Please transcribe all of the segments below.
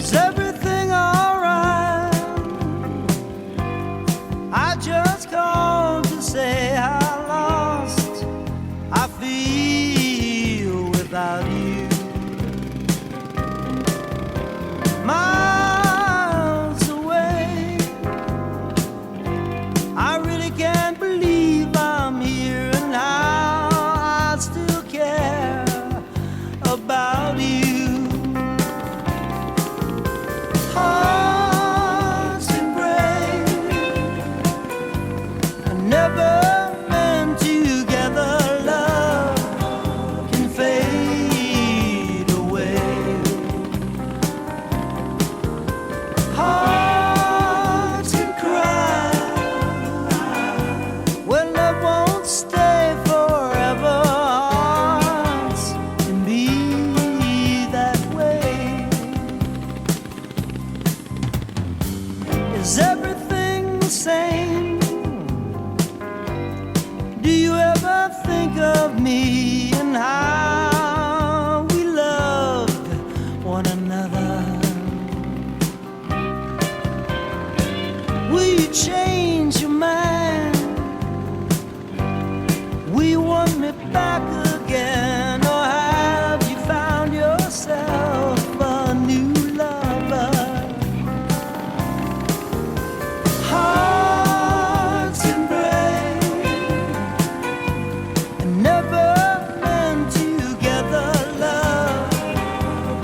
Is everything alright? I just called to say how lost I feel without you. Miles away, I really can't believe I'm here and now I still care about you. Hearts can break and never been together. Love can fade away. Hearts can cry when love won't stay forever. Hearts can be that way. Is everything the same? Do you ever think of me and how we loved one another? Will you change your mind? Will you want me back again? Or have you found yourself a new lover? Hearts can break and never been together. Love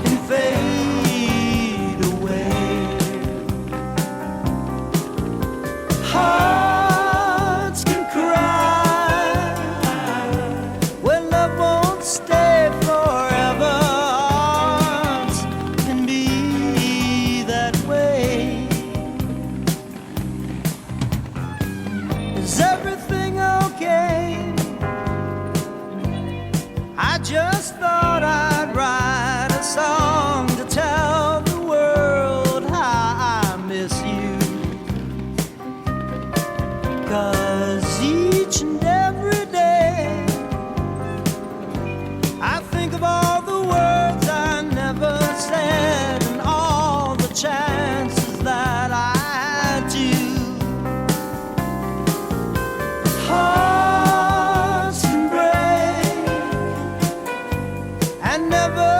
can fade away. Hearts can cry when love won't stay forever. Hearts can be that way. Is everything okay? I just thought I'd write a song to tell the world how I miss you. 'Cause each and every day I think of all the words I never said and all the chances that I had to. Hearts can break and never